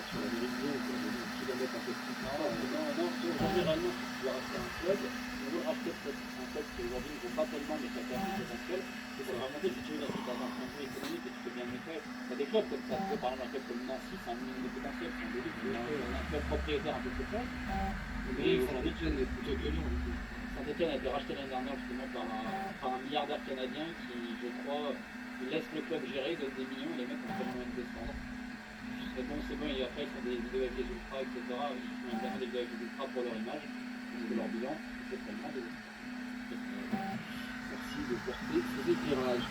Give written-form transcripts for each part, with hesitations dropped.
sur la méridien, quoi, des kilomètres un peu plus tard. Non, aujourd'hui, réellement, si tu veux racheter un club, on veut racheter peut-être un club qui aujourd'hui ne vaut pas tellement, mais qui a quand même du potentiel. Il faut remonter, si tu veux, dans un point de vue économique, et tu peux bien le mettre. Tu as des clubs comme ça, tu veux, par exemple, un club comme Nancy, c'est un minimum de potentiel, c'est un un club propriétaire un peu plus fort. Mais Saint-Etienne est plutôt que Lyon, du coup. Saint-Etienne a été racheté l'année dernière justement par un milliardaire canadien qui, je crois, laisse le club gérer, donne des millions et les mecs ont tellement envie de descendre. C'est bon, et après ils font des vidéos avec les ultras, etc. Ils font évidemment des vidéos avec les ultras pour leur image, c'est leur bilan, c'est tellement des... Merci de porter ces éclairages.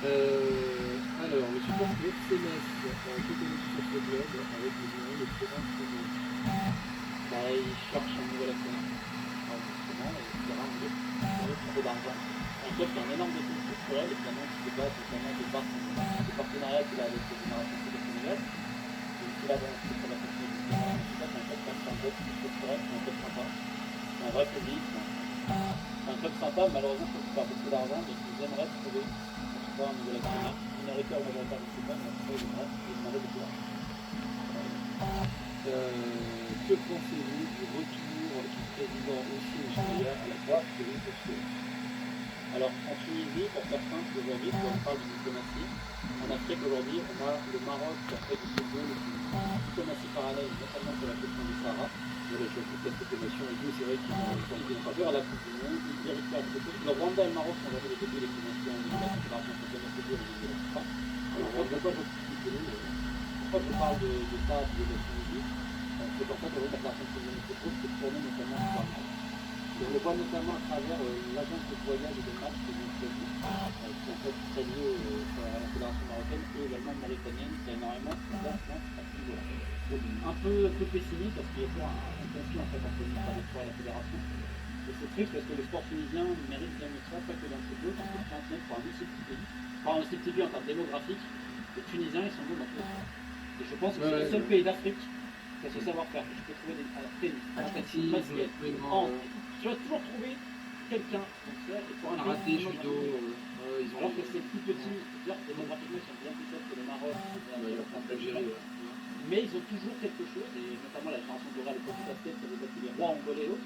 Alors, le supporter CMS, que connais-tu sur ce blog avec des numéros de province pour Ils cherchent un nouvel actionnaire. Justement, et c'est rare de trop d'argent. Un club qui a un énorme défi structurel, évidemment, qui se base notamment des partenariats qu'il a avec les générations sénégalaises. C'est là dans ce que la question du terrain. C'est un club qui est un club structurel, c'est un club sympa. C'est un vrai public, c'est un club sympa, malheureusement, il faut pas beaucoup d'argent, mais ils aimeraient trouver, en tout cas, un nouvel actionnaire. Minoritaire ou majoritaire, je ne sais pas, mais en tout cas, ils aimeraient beaucoup d'argent. Que pensez-vous du retour du président aussi nigérien à la droite de l'opposition? Alors, en Tunisie, pour faire simple, aujourd'hui, quand on parle de diplomatie, en Afrique, aujourd'hui, on a le Maroc qui a fait du football une diplomatie parallèle, notamment sur la question du Sahara. Avec toute la diplomatie et tout, c'est vrai qu'ils ont Ils sont à la Coupe du Monde, ils dirigent faire beaucoup. Le Rwanda et le Maroc sont aujourd'hui les deux pays les plus influents de la fédération africaine de football et de l'Afrique. Alors, pourquoi je parle de ça, de la Tunisie? C'est qu'en fait, aujourd'hui, la fédération africaine de football s'est tournée notamment sur le Maroc. Et on le voit notamment à travers l'agence de voyage et de match que nous choisis, qui est en fait très liée à la fédération marocaine et également mauritanienne, qui a énormément d'influence à ce niveau-là. Donc un peu pessimiste parce qu'il y a toujours un conflit en fait entre le ministère et la fédération. Et c'est triste parce que le sport tunisien mérite bien mieux que ça, pas que dans le football, parce que le Tunisien pour un aussi petit pays, pas un aussi petit pays en termes démographiques, les Tunisiens ils sont bons dans tous les sports. Et je pense que c'est le seul pays d'Afrique qui a ce savoir-faire. Je peux trouver des tennis, athlétisme, basket, tu vas toujours trouver quelqu'un comme ça, et pour un karaté, judo, alors que c'est plus petit, c'est-à-dire que démographiquement ils sont bien plus faibles que le Maroc, mais ils ont toujours quelque chose, et notamment la génération de Real, le petit basket, ça veut dire que les rois angolais et l'autre.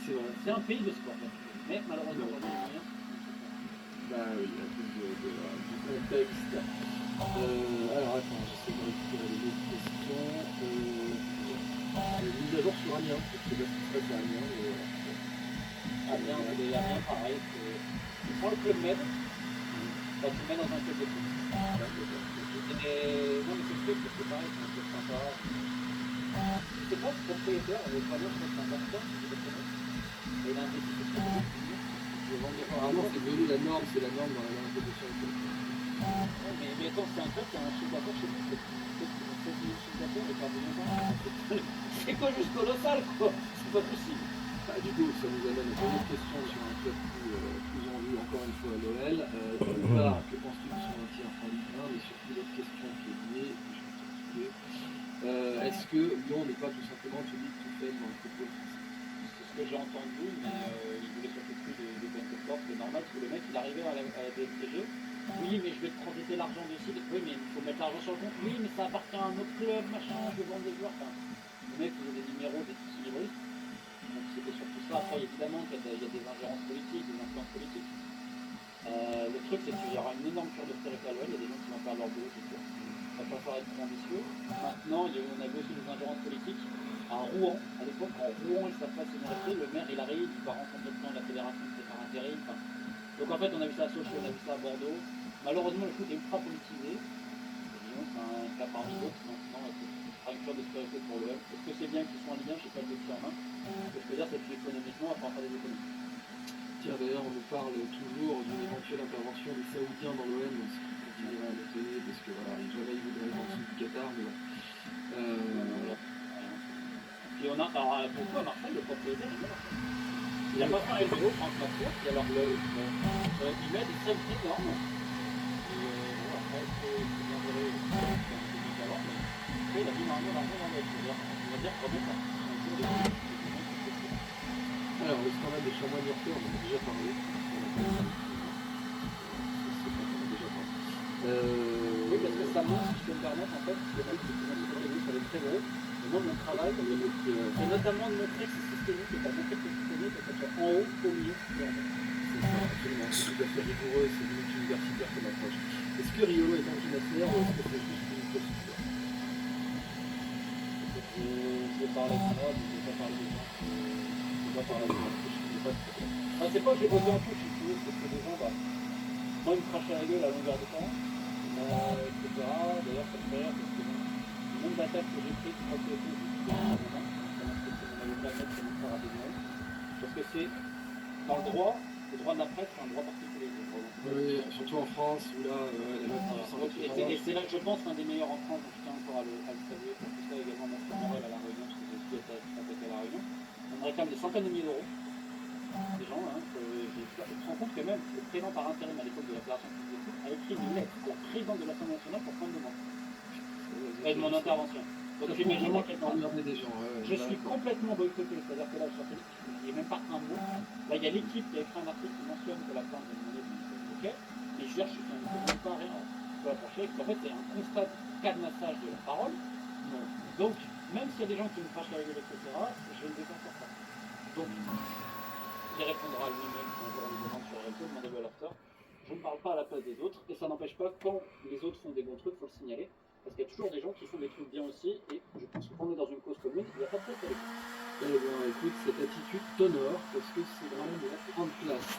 C'est un pays de sport, mais malheureusement aujourd'hui les moyens. Bah oui, à cause du contexte. Alors attends, j'essaie de récupérer les autres questions. Mise à jour sur Amiens, parce que là ce qui se passe à Amiens. Amiens, pareil, tu prends le club med, tu le mets dans un club de foot. Non mais c'est le truc, parce que pareil, c'est un club sympa. Je sais pas, ce propriétaire, le premier, je crois que c'est un Basque, et il a investi sur ce club. Apparemment c'est devenu la norme, c'est la norme dans la compétition. Mais attends, c'est un club qui a un chiffre d'affaires, je sais pas, c'est le chiffre d'affaires et pas de longtemps. C'est quoi juste colossal quoi, c'est pas possible. Du coup, ça nous amène à une autre question sur un club plus en vue, encore une fois, l'OL. D'une part, que penses-tu de son maintien en Ligue 1, mais surtout l'autre question qui est liée, est-ce que Lyon n'est pas tout simplement celui qui fait dans le football français? C'est ce que j'ai entendu, mais il voulait surtout plus de bonnes portes, c'est normal, parce que le mec il arrivait à la DSTG. Oui, mais je vais te transiter l'argent dessus. Oui, mais il faut mettre l'argent sur le compte. Oui, mais ça appartient à un autre club, machin, je vais vendre des joueurs. Enfin, le mec faisait des numéros, des petits libristes. Donc c'était surtout ça. Après, évidemment, qu'il y a des ingérences politiques, des influences politiques. Le truc, c'est qu'il y aura une énorme cure de à l'OL. Il y a des gens qui vont faire leur boulot, c'est sûr. Ça va pas falloir être trop ambitieux. Maintenant, on avait aussi des ingérences politiques. À Rouen, à l'époque, quand Rouen et sa place est arrêtée, le maire, il arrive, il va rencontrer le plan de la fédération, c'est par intérim. Donc en fait, on a vu ça à Sochaux, on a vu ça à Bordeaux. Malheureusement, le foot est ultra politisé. Lyon, c'est un cas parmi d'autres. Maintenant, c'est une cure de sécurité pour l'OM. Est-ce que c'est bien qu'ils soient en Ligue 1? Je ne sais pas le dossier en main. Ce que je peux dire, c'est qu'économiquement, on va pouvoir faire des économies. Tiens, d'ailleurs, on nous parle toujours d'une éventuelle intervention des Saoudiens dans l'OM, ce qui continuera à m'étonner, parce que voilà, jamais ils voudraient en dessous du Qatar, mais bon. Puis on a, alors pourquoi Marseille, le propriétaire, il n'a pas fait un LBO, Franck Macron, et alors il met des sommes énormes. Après, c'est bien géré, c'est un public avant, mais après, il a mis normalement l'argent dans l'autre. On va dire vraiment ça. Alors, le scandale des chamois Niortais, on en a déjà parlé. Oui, parce que ça montre, si je peux me permettre, en fait, le mec qui est sur les très gros. Et moi, mon travail, c'est notamment de montrer que c'est systémique, et pas montrer que c'est systémique, que ce soit en haut, au milieu, et en bas. C'est ça, absolument. C'est tout à fait rigoureux, c'est limite universitaire comme approche. Est-ce que Riolo est anti-nationaire ou est-ce que c'est juste une posture? Je vais parler de moi, mais je vais pas parler de moi. Je ne vais pas parler de moi, je ne sais pas de problème. Enfin, c'est pas que j'ai voté en touche, si tu veux, parce que les gens, bah, moi, ils me crachent à la gueule à longueur de temps, etc. D'ailleurs, ça me fait rire, parce que bon, le nombre d'attaques que j'ai prises, je crois que c'est tout, depuis un moment, notamment parce que mon avocat maître qui me fera des noms, parce que c'est, dans le droit de la presse, c'est un droit particulier. Oui, surtout en France, où là, la loi de Et c'est là que je pense un des meilleurs en France, donc je tiens encore à le saluer pour tout ça également, mon frère Morel à La Réunion, parce que j'ai aussi été à La Réunion. On me réclame des centaines de milliers d'euros. Des gens, hein, tu te rends compte que même le président par intérim à l'époque de la Fédération de foot a écrit une lettre à la présidente de l'Assemblée nationale pour prendre de moi et de mon intervention. Donc j'imagine à quel point des gens. je suis complètement boycotté, c'est-à-dire que là je sortais, il n'y a même pas un mot. Là il y a l'équipe qui a écrit un article qui mentionne que la plainte est menée, ok, mais je cherche, je ne sais pas rien pour approcher, en fait c'est un constat de cadenassage de la parole. Donc même s'il y a des gens qui me crachent la gueule, etc., je ne vais pas faire ça. Donc il répondra lui-même quand on lui demande sur RMC, demandez-le à l'after. Je ne parle pas à la place des autres, et ça n'empêche pas, quand les autres font des bons trucs, il faut le signaler, parce qu'il y a toujours des gens qui font des trucs bien aussi, et je pense que quand on est dans une cause commune, il n'y a pas de place à l'écoute. Eh bien, écoute, cette attitude t'honore, parce que c'est vraiment de la grande place.